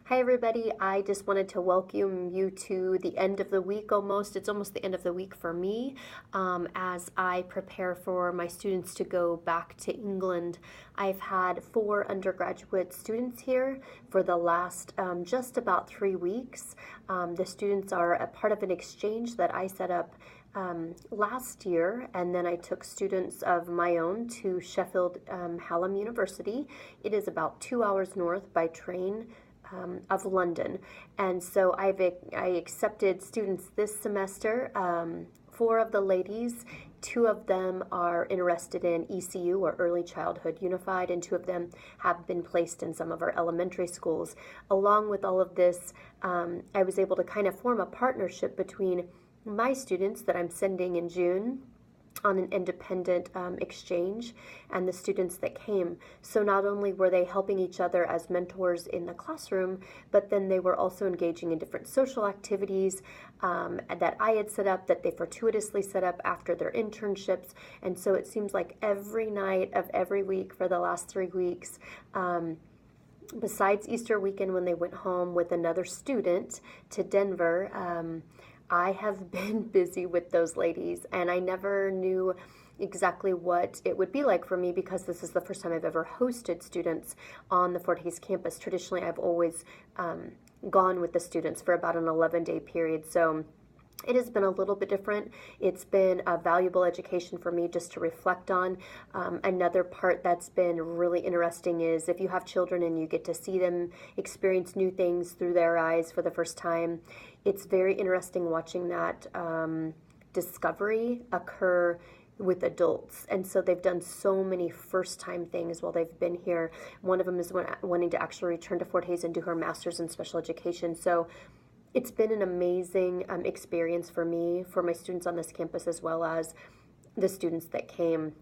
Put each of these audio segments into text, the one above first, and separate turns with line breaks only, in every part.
Hi, everybody. I just wanted to welcome you to the end of the week almost. It's almost the end of the week for me as I prepare for my students to go back to England. I've had 4 undergraduate students here for the last just about 3 weeks. The students are a part of an exchange that I set up last year, and then I took students of my own to Sheffield Hallam University. It is about 2 hours north by train of London. And so I accepted students this semester. 4 of the ladies, 2 of them are interested in ECU or Early Childhood Unified, and 2 of them have been placed in some of our elementary schools. Along with all of this, I was able to kind of form a partnership between my students that I'm sending in June on an independent exchange and the students that came. So not only were they helping each other as mentors in the classroom, but then they were also engaging in different social activities that I had set up, that they fortuitously set up after their internships. And so it seems like every night of every week for the last 3 weeks, besides Easter weekend when they went home with another student to Denver, I have been busy with those ladies, and I never knew exactly what it would be like for me because this is the first time I've ever hosted students on the Fort Hays campus. Traditionally, I've always gone with the students for about an 11-day period, so it has been a little bit different. It's been a valuable education for me just to reflect on. Another part that's been really interesting is if you have children and you get to see them experience new things through their eyes for the first time, it's very interesting watching that discovery occur with adults. And so they've done so many first-time things while they've been here. One of them is wanting to actually return to Fort Hays and do her master's in special education. So it's been an amazing experience for me, for my students on this campus, as well as the students that came.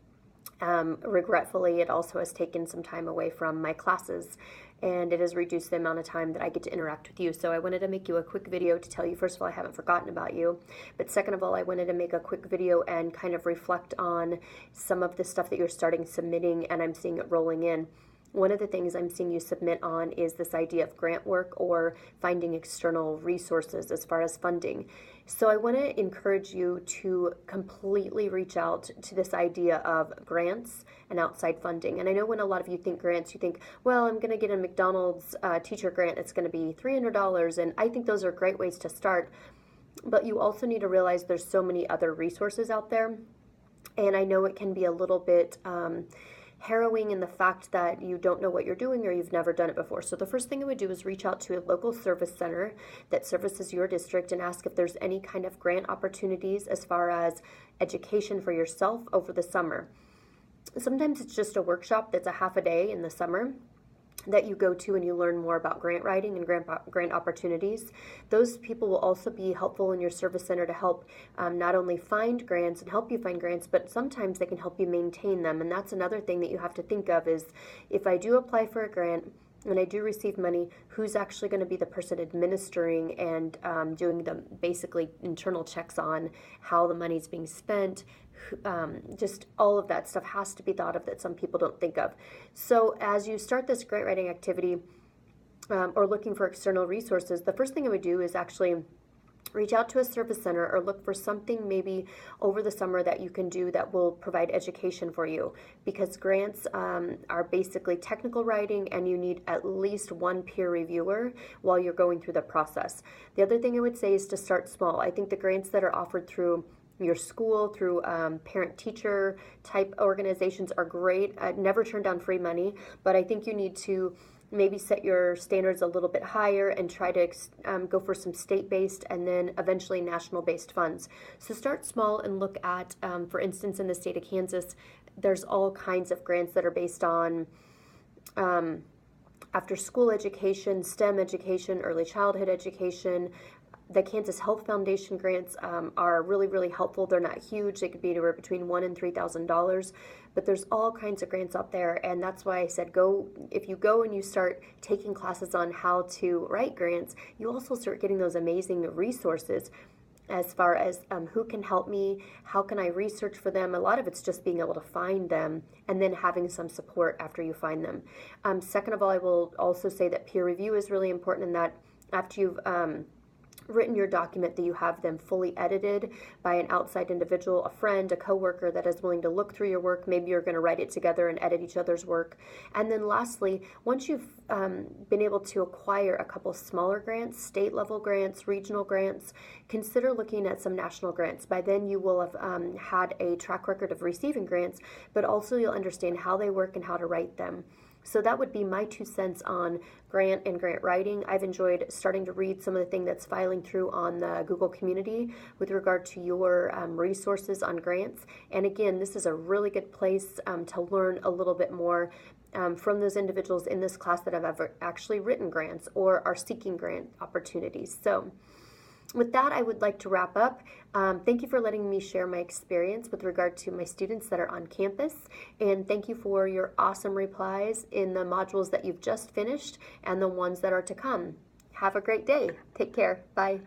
Regretfully, it also has taken some time away from my classes, and it has reduced the amount of time that I get to interact with you. So I wanted to make you a quick video to tell you, first of all, I haven't forgotten about you, but second of all, I wanted to make a quick video and kind of reflect on some of the stuff that you're starting submitting, and I'm seeing it rolling in. One of the things I'm seeing you submit on is this idea of grant work or finding external resources as far as funding. So I want to encourage you to completely reach out to this idea of grants and outside funding. And I know when a lot of you think grants, you think, well, I'm going to get a McDonald's teacher grant. It's going to be $300. And I think those are great ways to start. But you also need to realize there's so many other resources out there. And I know it can be a little bit harrowing in the fact that you don't know what you're doing or you've never done it before. So the first thing I would do is reach out to a local service center that services your district and ask if there's any kind of grant opportunities as far as education for yourself over the summer. Sometimes it's just a workshop that's a half a day in the summer that you go to and you learn more about grant writing and grant opportunities. Those people will also be helpful in your service center to help not only find grants and help you find grants, but sometimes they can help you maintain them. And that's another thing that you have to think of is if I do apply for a grant and I do receive money, who's actually going to be the person administering and doing the basically internal checks on how the money's being spent. Just all of that stuff has to be thought of that some people don't think of. So as you start this grant writing activity or looking for external resources, the first thing I would do is actually reach out to a service center or look for something maybe over the summer that you can do that will provide education for you, because grants are basically technical writing and you need at least one peer reviewer while you're going through the process. The other thing I would say is to start small. I think the grants that are offered through your school, through parent-teacher type organizations are great. I'd never turn down free money, but I think you need to maybe set your standards a little bit higher and try to go for some state-based and then eventually national-based funds. So start small and look at, for instance, in the state of Kansas, there's all kinds of grants that are based on after-school education, STEM education, early childhood education. The Kansas Health Foundation grants are really, really helpful. They're not huge. They could be anywhere between $1,000 and $3,000, but there's all kinds of grants out there, and that's why I said if you go and you start taking classes on how to write grants, you also start getting those amazing resources. as far as who can help me, how can I research for them. A lot of it's just being able to find them and then having some support after you find them. Second of all, I will also say that peer review is really important in that after you've written your document, that you have them fully edited by an outside individual, a friend, a coworker that is willing to look through your work. Maybe you're going to write it together and edit each other's work. And then lastly, once you've been able to acquire a couple smaller grants, state level grants, regional grants, consider looking at some national grants. By then you will have had a track record of receiving grants, but also you'll understand how they work and how to write them. So that would be my 2 cents on grant and grant writing. I've enjoyed starting to read some of the thing that's filing through on the Google community with regard to your resources on grants. And again, this is a really good place to learn a little bit more from those individuals in this class that have ever actually written grants or are seeking grant opportunities. So with that, I would like to wrap up. Thank you for letting me share my experience with regard to my students that are on campus, and thank you for your awesome replies in the modules that you've just finished and the ones that are to come. Have a great day. Take care. Bye.